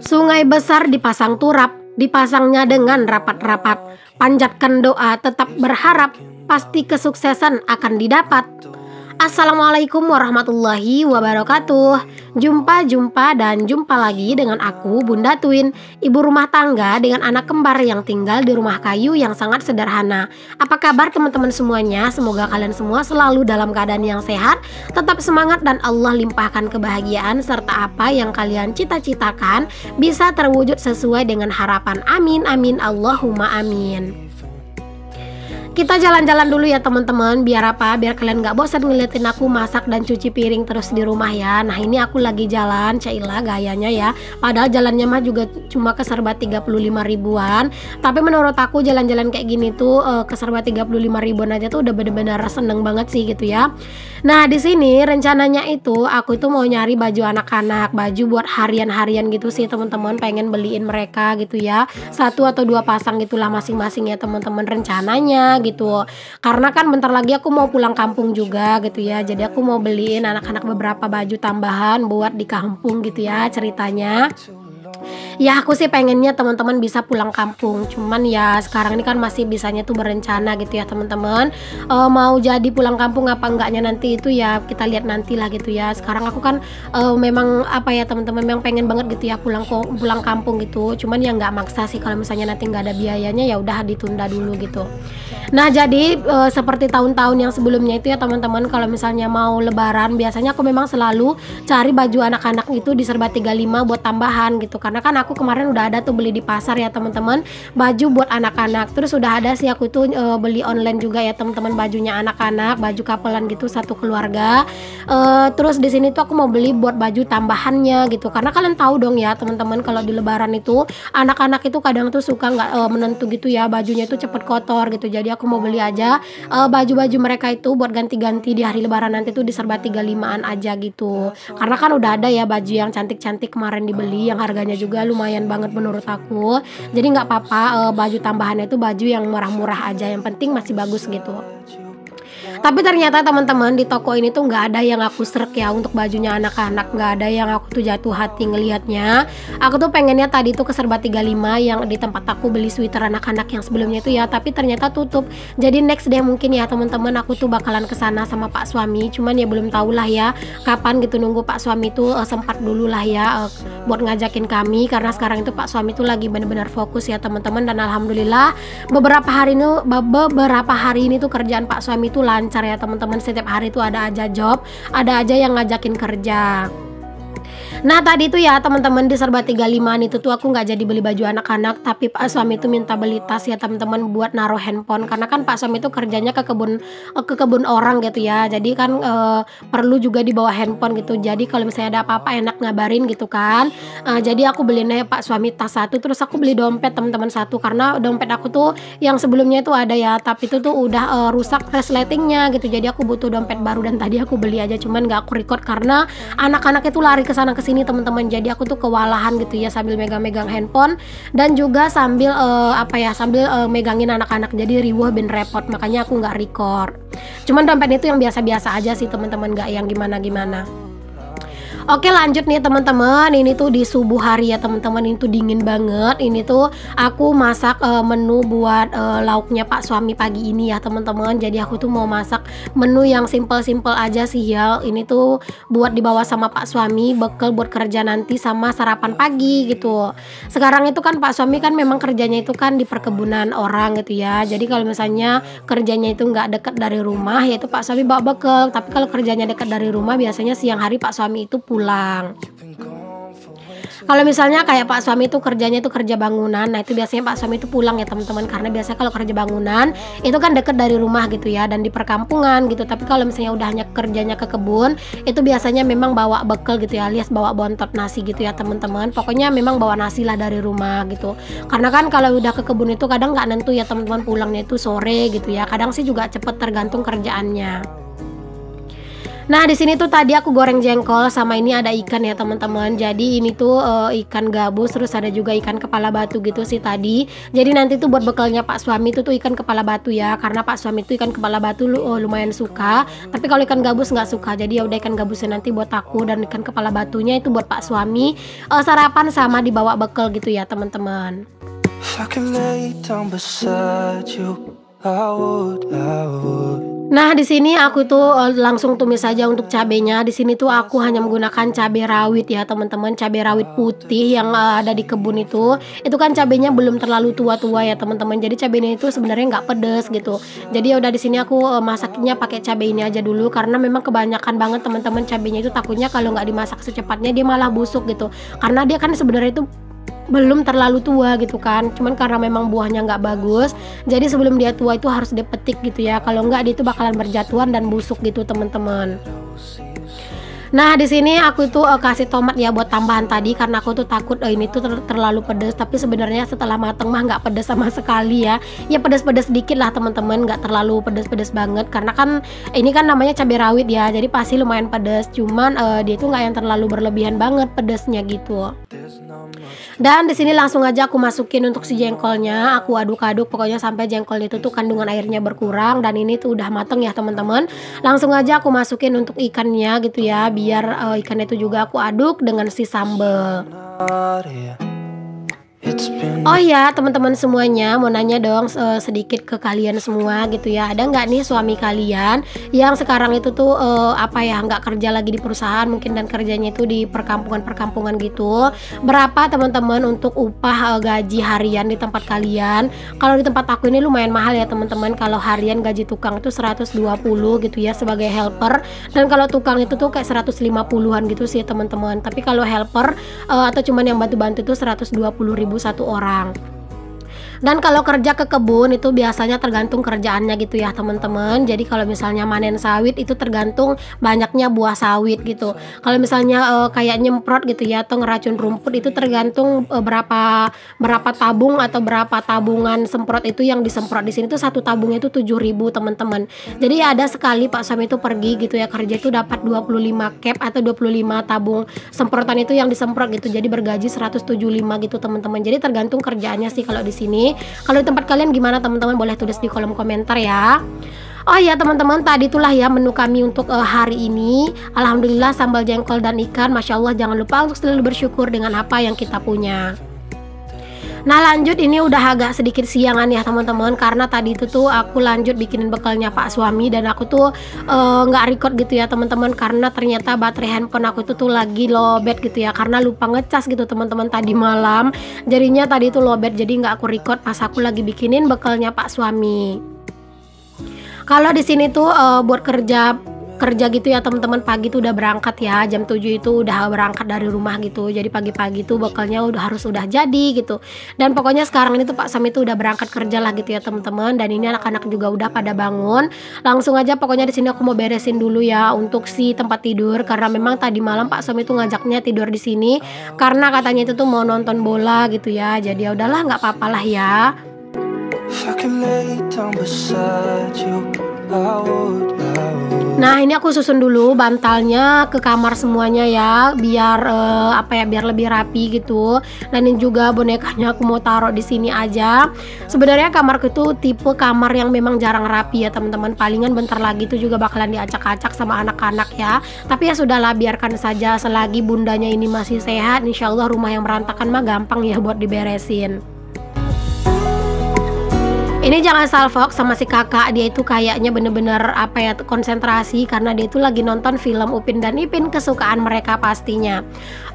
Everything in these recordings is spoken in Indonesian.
Sungai besar dipasang turap, dipasangnya dengan rapat-rapat. Panjatkan doa, tetap berharap, pasti kesuksesan akan didapat. Assalamualaikum warahmatullahi wabarakatuh. Jumpa lagi dengan aku, Bunda Twin, ibu rumah tangga dengan anak kembar yang tinggal di rumah kayu yang sangat sederhana. Apa kabar teman-teman semuanya? Semoga kalian semua selalu dalam keadaan yang sehat, tetap semangat dan Allah limpahkan kebahagiaan serta apa yang kalian cita-citakan bisa terwujud sesuai dengan harapan. Amin amin Allahumma amin. Kita jalan-jalan dulu ya teman-teman. Biar apa? Biar kalian gak bosan ngeliatin aku masak dan cuci piring terus di rumah ya. Nah ini aku lagi jalan, Cailah gayanya ya. Padahal jalannya mah juga cuma keserbat 35 ribuan. Tapi menurut aku jalan-jalan kayak gini tuh keserbat 35 ribuan aja tuh udah bener-bener seneng banget sih gitu ya. Nah di sini rencananya itu aku itu mau nyari baju anak-anak, baju buat harian-harian gitu sih teman-teman. Pengen beliin mereka gitu ya, 1 atau 2 pasang gitulah masing-masing ya teman-teman rencananya gitu. Karena kan bentar lagi aku mau pulang kampung juga gitu ya. Jadi aku mau beliin anak-anak beberapa baju tambahan buat di kampung gitu ya ceritanya. Ya aku sih pengennya teman-teman bisa pulang kampung. Cuman ya sekarang ini kan masih bisanya tuh berencana gitu ya teman-teman. Mau jadi pulang kampung apa enggaknya nanti itu ya kita lihat nanti lah gitu ya. Sekarang aku kan memang apa ya teman-teman, memang pengen banget gitu ya pulang kampung gitu. Cuman ya nggak maksa sih, kalau misalnya nanti nggak ada biayanya ya udah ditunda dulu gitu. Nah jadi seperti tahun-tahun yang sebelumnya itu ya teman-teman, kalau misalnya mau lebaran biasanya aku memang selalu cari baju anak-anak itu di Serba 35 buat tambahan gitu. Karena kan aku kemarin udah ada tuh beli di pasar ya teman-teman, baju buat anak-anak. Terus udah ada sih aku tuh beli online juga ya teman-teman, bajunya anak-anak, baju kapelan gitu satu keluarga. Terus di sini tuh aku mau beli buat baju tambahannya gitu. Karena kalian tahu dong ya teman-teman, kalau di lebaran itu anak-anak itu kadang tuh suka nggak menentu gitu ya, bajunya itu cepet kotor gitu. Jadi aku mau beli aja baju-baju mereka itu buat ganti-ganti di hari lebaran nanti tuh di Serba 35an aja gitu. Karena kan udah ada ya baju yang cantik-cantik kemarin dibeli yang harganya juga lumayan banget menurut aku. Jadi nggak apa-apa baju tambahannya itu baju yang murah-murah aja, yang penting masih bagus gitu. Tapi ternyata teman-teman di toko ini tuh nggak ada yang aku srek ya untuk bajunya anak-anak, nggak ada yang aku tuh jatuh hati ngelihatnya. Aku tuh pengennya tadi tuh ke Serba 35 yang di tempat aku beli sweater anak-anak yang sebelumnya itu ya, tapi ternyata tutup. Jadi next day mungkin ya teman-teman aku tuh bakalan kesana sama Pak suami. Cuman ya belum tahu lah ya kapan gitu, nunggu Pak suami tuh sempat dulu lah ya buat ngajakin kami, karena sekarang itu Pak suami tuh lagi bener-bener fokus ya teman-teman. Dan alhamdulillah beberapa hari ini tuh kerjaan Pak suami tuh lancar ya teman-teman. Setiap hari itu ada aja job, ada aja yang ngajakin kerja. Nah tadi tuh ya teman-teman di Serba 35 itu tuh aku nggak jadi beli baju anak-anak, tapi Pak suami tuh minta beli tas ya teman-teman buat naruh handphone. Karena kan Pak suami tuh kerjanya ke kebun orang gitu ya. Jadi kan perlu juga dibawa handphone gitu. Jadi kalau misalnya ada apa-apa enak ngabarin gitu kan. Jadi aku beliinnya Pak suami tas satu, terus aku beli dompet teman-teman satu, karena dompet aku tuh yang sebelumnya itu ada ya, tapi itu tuh udah rusak resletingnya gitu. Jadi aku butuh dompet baru dan tadi aku beli aja, cuman nggak aku record karena anak-anak itu lari ke sana ke sini teman-teman. Jadi aku tuh kewalahan gitu ya sambil megang-megang handphone dan juga sambil megangin anak-anak, jadi riweuh ben repot, makanya aku nggak record. Cuman dompet itu yang biasa-biasa aja sih teman-teman, nggak yang gimana-gimana. Oke lanjut nih teman-teman, ini tuh di subuh hari ya teman-teman, ini tuh dingin banget. Ini tuh aku masak menu buat lauknya Pak suami pagi ini ya teman-teman. Jadi aku tuh mau masak menu yang simple-simple aja sih ya. Ini tuh buat dibawa sama Pak suami, bekal buat kerja nanti sama sarapan pagi gitu. Sekarang itu kan Pak suami kan memang kerjanya itu kan di perkebunan orang gitu ya. Jadi kalau misalnya kerjanya itu nggak dekat dari rumah, yaitu Pak suami bawa bekal. Tapi kalau kerjanya dekat dari rumah biasanya siang hari Pak suami itu pulang. Kalau misalnya kayak Pak suami itu kerjanya itu kerja bangunan, nah itu biasanya Pak suami itu pulang ya teman-teman, karena biasanya kalau kerja bangunan itu kan deket dari rumah gitu ya dan di perkampungan gitu. Tapi kalau misalnya udah hanya kerjanya ke kebun, itu biasanya memang bawa bekal gitu ya, alias bawa bontot nasi gitu ya teman-teman. Pokoknya memang bawa nasi lah dari rumah gitu. Karena kan kalau udah ke kebun itu kadang nggak nentu ya teman-teman, pulangnya itu sore gitu ya. Kadang sih juga cepet tergantung kerjaannya. Nah, di sini tuh tadi aku goreng jengkol sama ini ada ikan ya teman-teman. Jadi ini tuh ikan gabus, terus ada juga ikan kepala batu gitu sih tadi. Jadi nanti tuh buat bekalnya Pak suami tuh ikan kepala batu ya, karena Pak suami tuh ikan kepala batu lumayan suka. Tapi kalau ikan gabus nggak suka. Jadi ya udah ikan gabusnya nanti buat aku, dan ikan kepala batunya itu buat Pak suami sarapan sama dibawa bekal gitu ya teman-teman. Nah, di sini aku tuh langsung tumis saja untuk cabenya. Di sini tuh aku hanya menggunakan cabai rawit ya, teman-teman. Cabai rawit putih yang ada di kebun itu. Itu kan cabenya belum terlalu tua-tua ya, teman-teman. Jadi cabenya itu sebenarnya nggak pedes gitu. Jadi ya udah di sini aku masaknya pakai cabai ini aja dulu, karena memang kebanyakan banget teman-teman cabenya itu, takutnya kalau nggak dimasak secepatnya dia malah busuk gitu. Karena dia kan sebenarnya itu belum terlalu tua gitu kan, cuman karena memang buahnya nggak bagus, jadi sebelum dia tua itu harus dipetik gitu ya, kalau nggak dia itu bakalan berjatuhan dan busuk gitu teman-teman. Nah, di sini aku tuh kasih tomat ya buat tambahan tadi, karena aku tuh takut ini tuh terlalu pedas. Tapi sebenarnya setelah mateng mah nggak pedas sama sekali ya. Ya pedas-pedas dikit lah teman-teman, nggak terlalu pedas-pedas banget. Karena kan ini kan namanya cabai rawit ya, jadi pasti lumayan pedas. Cuman dia tuh nggak yang terlalu berlebihan banget pedasnya gitu. Dan di sini langsung aja aku masukin untuk si jengkolnya, aku aduk-aduk pokoknya sampai jengkol itu tuh kandungan airnya berkurang, dan ini tuh udah mateng ya teman-teman. Langsung aja aku masukin untuk ikannya gitu ya, biar ikannya itu juga aku aduk dengan si sambal. Oh ya teman-teman semuanya, mau nanya dong sedikit ke kalian semua gitu ya, ada nggak nih suami kalian yang sekarang itu tuh apa ya, nggak kerja lagi di perusahaan mungkin, dan kerjanya itu di perkampungan gitu. Berapa teman-teman untuk upah gaji harian di tempat kalian? Kalau di tempat aku ini lumayan mahal ya teman-teman. Kalau harian gaji tukang itu 120 gitu ya sebagai helper, dan kalau tukang itu tuh kayak 150-an gitu sih teman-teman. Tapi kalau helper atau cuman yang bantu-bantu itu 120.000 satu orang. Dan kalau kerja ke kebun itu biasanya tergantung kerjaannya gitu ya teman-teman. Jadi kalau misalnya manen sawit itu tergantung banyaknya buah sawit gitu. Kalau misalnya kayak nyemprot gitu ya atau ngeracun rumput itu tergantung berapa tabung atau berapa tabungan semprot itu yang disemprot. Di sini tuh satu tabungnya itu 7.000 teman-teman. Jadi ada sekali Pak suami itu pergi gitu ya kerja itu dapat 25 cap atau 25 tabung semprotan itu yang disemprot gitu. Jadi bergaji 175 gitu teman-teman. Jadi tergantung kerjaannya sih kalau di sini. Kalau di tempat kalian gimana teman-teman, boleh tulis di kolom komentar ya. Oh ya teman-teman, tadi itulah ya menu kami untuk hari ini. Alhamdulillah sambal jengkol dan ikan, Masya Allah. Jangan lupa untuk selalu bersyukur dengan apa yang kita punya. Nah lanjut, ini udah agak sedikit siangan ya teman-teman, karena tadi itu tuh aku lanjut bikinin bekalnya Pak suami, dan aku tuh nggak record gitu ya teman-teman, karena ternyata baterai handphone aku itu tuh lagi lowbat gitu ya, karena lupa ngecas gitu teman-teman tadi malam. Jadinya tadi itu lowbat, jadi nggak aku record pas aku lagi bikinin bekalnya Pak suami. Kalau di sini tuh buat kerja gitu ya teman-teman, pagi tuh udah berangkat ya, jam 7 itu udah berangkat dari rumah gitu. Jadi pagi-pagi tuh bekalnya harus udah jadi gitu. Dan pokoknya sekarang ini tuh Pak Sam itu udah berangkat kerja lah gitu ya teman-teman. Dan ini anak-anak juga udah pada bangun. Langsung aja pokoknya di sini aku mau beresin dulu ya untuk si tempat tidur, karena memang tadi malam Pak Sam itu ngajaknya tidur di sini karena katanya itu tuh mau nonton bola gitu ya. Jadi ya udahlah, nggak apa-apa lah ya. Nah ini aku susun dulu bantalnya ke kamar semuanya ya, biar biar lebih rapi gitu. Dan ini juga bonekanya aku mau taruh di sini aja. Sebenarnya kamarku itu tipe kamar yang memang jarang rapi ya teman-teman. Palingan bentar lagi tuh juga bakalan diacak-acak sama anak-anak ya. Tapi ya sudahlah, biarkan saja, selagi bundanya ini masih sehat, insya Allah rumah yang berantakan mah gampang ya buat diberesin. Ini jangan salfok sama si kakak, dia itu kayaknya bener-bener konsentrasi karena dia itu lagi nonton film Upin dan Ipin kesukaan mereka pastinya.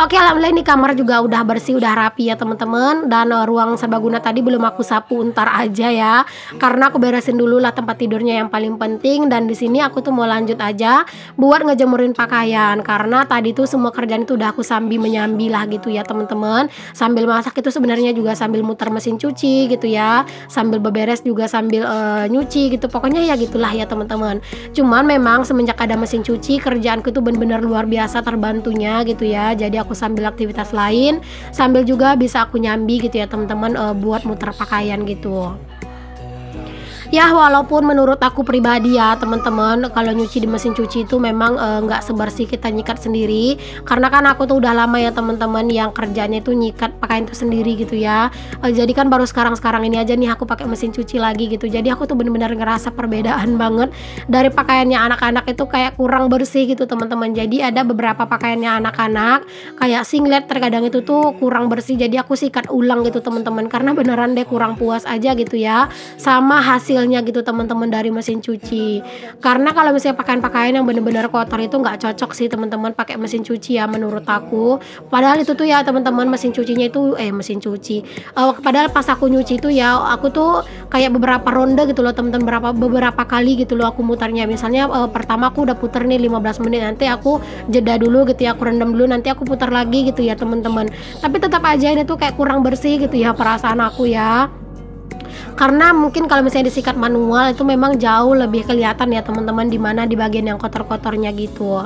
Oke, alhamdulillah ini kamar juga udah bersih, udah rapi ya teman-teman. Dan ruang serbaguna tadi belum aku sapu, ntar aja ya, karena aku beresin dulu lah tempat tidurnya yang paling penting. Dan di sini aku tuh mau lanjut aja buat ngejemurin pakaian, karena tadi tuh semua kerjaan itu udah aku sambil menyambi lah gitu ya teman-teman. Sambil masak itu sebenarnya juga sambil muter mesin cuci gitu ya, sambil beberes juga sambil nyuci gitu. Pokoknya ya gitulah ya teman-teman. Cuman memang semenjak ada mesin cuci, kerjaanku tuh benar-benar luar biasa terbantunya gitu ya. Jadi aku sambil aktivitas lain, sambil juga bisa aku nyambi gitu ya teman-teman, buat muter pakaian gitu. Ya walaupun menurut aku pribadi ya teman-teman, kalau nyuci di mesin cuci itu memang nggak sebersih kita nyikat sendiri. Karena kan aku tuh udah lama ya teman-teman yang kerjanya itu nyikat pakaian itu sendiri gitu ya. Jadi kan baru sekarang ini aja nih aku pakai mesin cuci lagi gitu. Jadi aku tuh bener-bener ngerasa perbedaan banget dari pakaiannya anak-anak itu kayak kurang bersih gitu teman-teman. Jadi ada beberapa pakaiannya anak-anak kayak singlet terkadang itu tuh kurang bersih. Jadi aku sikat ulang gitu teman-teman, karena beneran deh kurang puas aja gitu ya sama hasilnya gitu teman-teman dari mesin cuci. Karena kalau misalnya pakaian-pakaian yang bener-bener kotor itu nggak cocok sih teman-teman pakai mesin cuci ya menurut aku. Padahal itu tuh ya teman-teman mesin cucinya itu mesin cuci. Padahal pas aku nyuci itu ya aku tuh kayak beberapa ronde gitu loh teman-teman, beberapa kali gitu loh aku mutarnya. Misalnya pertama aku udah puter nih 15 menit, nanti aku jeda dulu gitu ya, aku rendam dulu, nanti aku putar lagi gitu ya teman-teman. Tapi tetap aja ini tuh kayak kurang bersih gitu ya perasaan aku ya. Karena mungkin kalau misalnya disikat manual itu memang jauh lebih kelihatan ya teman-teman, dimana di bagian yang kotor-kotornya gitu.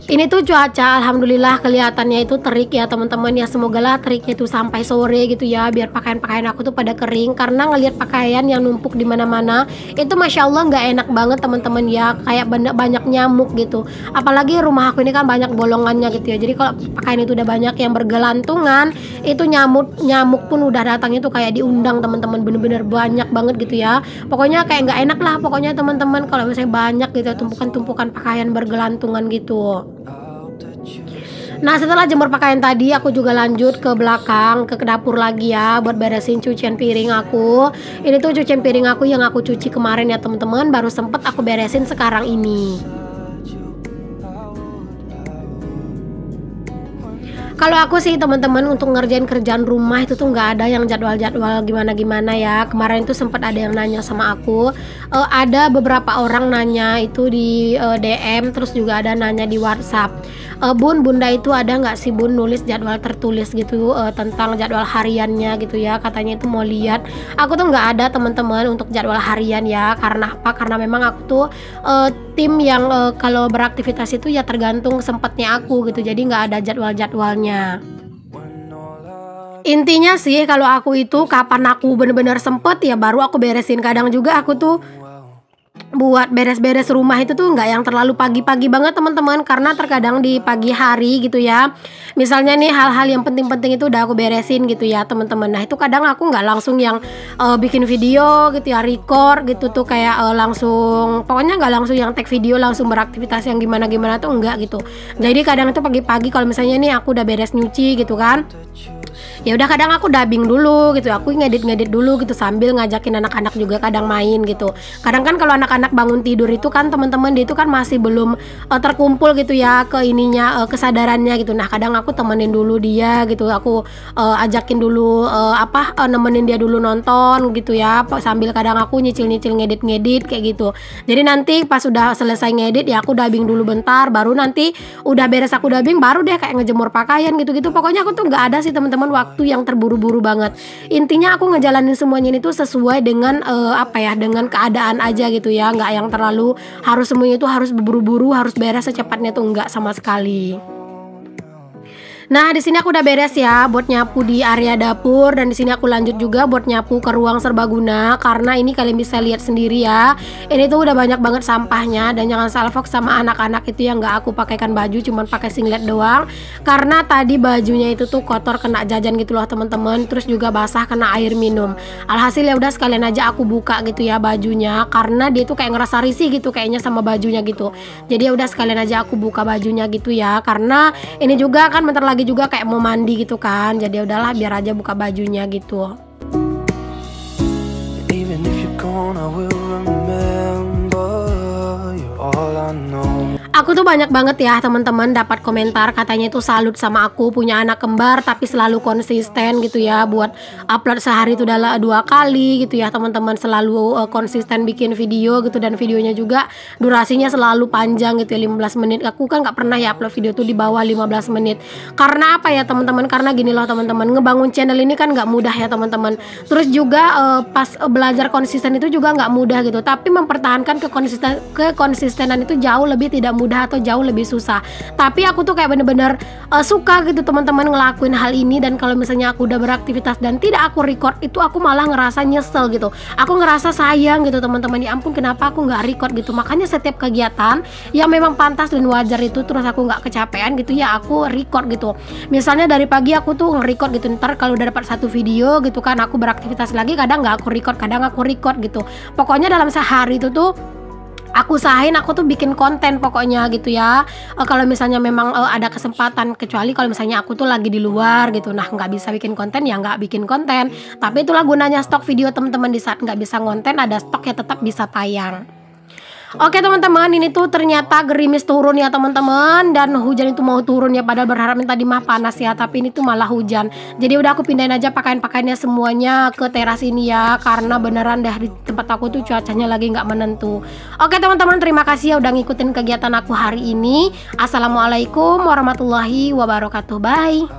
Ini tuh cuaca alhamdulillah kelihatannya itu terik ya teman-teman ya, semoga lah teriknya itu sampai sore gitu ya biar pakaian-pakaian aku tuh pada kering. Karena ngelihat pakaian yang numpuk di mana-mana itu masya Allah nggak enak banget teman-teman ya, kayak banyak nyamuk gitu. Apalagi rumah aku ini kan banyak bolongannya gitu ya, jadi kalau pakaian itu udah banyak yang bergelantungan itu nyamuk pun udah datang itu kayak diundang teman-teman, bener-bener banyak banget gitu ya. Pokoknya kayak nggak enak lah pokoknya teman-teman kalau misalnya banyak gitu tumpukan-tumpukan pakaian bergelantungan gitu. Nah setelah jemur pakaian tadi aku juga lanjut ke belakang ke dapur lagi ya buat beresin cucian piring aku. Ini tuh cucian piring aku yang aku cuci kemarin ya teman-teman, baru sempet aku beresin sekarang ini. Kalau aku sih teman-teman untuk ngerjain kerjaan rumah itu tuh nggak ada yang jadwal-jadwal gimana-gimana ya. Kemarin tuh sempat ada yang nanya sama aku, ada beberapa orang nanya itu di DM, terus juga ada nanya di WhatsApp. Bun, Bunda itu ada nggak sih Bun nulis jadwal tertulis gitu tentang jadwal hariannya gitu ya, katanya itu mau lihat. Aku tuh nggak ada teman-teman untuk jadwal harian ya. Karena apa? Karena memang aku tuh tim yang kalau beraktivitas itu ya tergantung sempatnya aku gitu, jadi nggak ada jadwal-jadwalnya. Intinya sih kalau aku itu kapan aku bener-bener sempet ya baru aku beresin. Kadang juga aku tuh buat beres-beres rumah itu tuh nggak yang terlalu pagi-pagi banget teman-teman, karena terkadang di pagi hari gitu ya, misalnya nih hal-hal yang penting-penting itu udah aku beresin gitu ya teman-teman. Nah itu kadang aku nggak langsung yang bikin video gitu ya, record gitu tuh kayak langsung, pokoknya nggak langsung yang take video langsung beraktivitas yang gimana-gimana tuh enggak gitu. Jadi kadang itu pagi-pagi kalau misalnya nih aku udah beres nyuci gitu kan, ya udah kadang aku dubbing dulu gitu, aku ngedit dulu gitu sambil ngajakin anak-anak juga kadang main gitu. Kadang kan kalau anak-anak bangun tidur itu kan teman-teman dia itu kan masih belum terkumpul gitu ya ke ininya kesadarannya gitu. Nah kadang aku temenin dulu dia gitu, aku ajakin dulu nemenin dia dulu nonton gitu ya, sambil kadang aku nyicil-nyicil ngedit kayak gitu. Jadi nanti pas udah selesai ngedit ya aku dubbing dulu bentar, baru nanti udah beres aku dubbing baru deh kayak ngejemur pakaian gitu-gitu. Pokoknya aku tuh nggak ada sih teman-teman waktu yang terburu-buru banget. Intinya aku ngejalanin semuanya ini tuh sesuai dengan dengan keadaan aja gitu ya, nggak yang terlalu harus semuanya itu harus buru-buru harus beres secepatnya tuh nggak sama sekali. Nah, di sini aku udah beres ya buat nyapu di area dapur, dan di sini aku lanjut juga buat nyapu ke ruang serbaguna karena ini kalian bisa lihat sendiri ya. Ini tuh udah banyak banget sampahnya, dan jangan salfok sama anak-anak itu yang nggak aku pakaikan baju, cuman pakai singlet doang. Karena tadi bajunya itu tuh kotor kena jajan gitu loh teman-teman, terus juga basah kena air minum. Alhasil ya udah sekalian aja aku buka gitu ya bajunya, karena dia tuh kayak ngerasa risih gitu kayaknya sama bajunya gitu. Jadi ya udah sekalian aja aku buka bajunya gitu ya, karena ini juga kan bentar lagi juga kayak mau mandi gitu kan, jadi udahlah biar aja buka bajunya gitu. Even if you're gone, I will remember you all I know. Aku tuh banyak banget ya teman-teman dapat komentar katanya itu salut sama aku punya anak kembar tapi selalu konsisten gitu ya, buat upload sehari itu udah 2 kali gitu ya teman-teman, selalu konsisten bikin video gitu, dan videonya juga durasinya selalu panjang gitu ya, 15 menit. Aku kan nggak pernah ya upload video tuh di bawah 15 menit. Karena apa ya teman-teman, karena gini loh teman-teman, ngebangun channel ini kan nggak mudah ya teman-teman. Terus juga pas belajar konsisten itu juga nggak mudah gitu, tapi mempertahankan kekonsistenan itu jauh lebih tidak mudah mudah atau jauh lebih susah. Tapi aku tuh kayak bener-bener suka gitu teman-teman ngelakuin hal ini. Dan kalau misalnya aku udah beraktivitas dan tidak aku record, itu aku malah ngerasa nyesel gitu. Aku ngerasa sayang gitu teman-teman, ya ampun kenapa aku nggak record gitu. Makanya setiap kegiatan yang memang pantas dan wajar itu, terus aku nggak kecapean gitu ya, aku record gitu. Misalnya dari pagi aku tuh nge-record gitu, ntar kalau udah dapat satu video gitu kan, aku beraktivitas lagi, kadang nggak aku record, kadang aku record gitu. Pokoknya dalam sehari itu tuh aku usahain aku tuh bikin konten pokoknya gitu ya. Kalau misalnya memang ada kesempatan, kecuali kalau misalnya aku tuh lagi di luar gitu, nah nggak bisa bikin konten ya nggak bikin konten. Tapi itulah gunanya stok video teman-teman, di saat nggak bisa konten ada stok ya tetap bisa tayang. Oke teman-teman, ini tuh ternyata gerimis turun ya teman-teman, dan hujan itu mau turun ya, padahal berharapnya tadi mah panas ya, tapi ini tuh malah hujan. Jadi udah aku pindahin aja pakaian-pakaiannya semuanya ke teras ini ya, karena beneran deh di tempat aku tuh cuacanya lagi nggak menentu. Oke teman-teman, terima kasih ya udah ngikutin kegiatan aku hari ini. Assalamualaikum warahmatullahi wabarakatuh. Bye.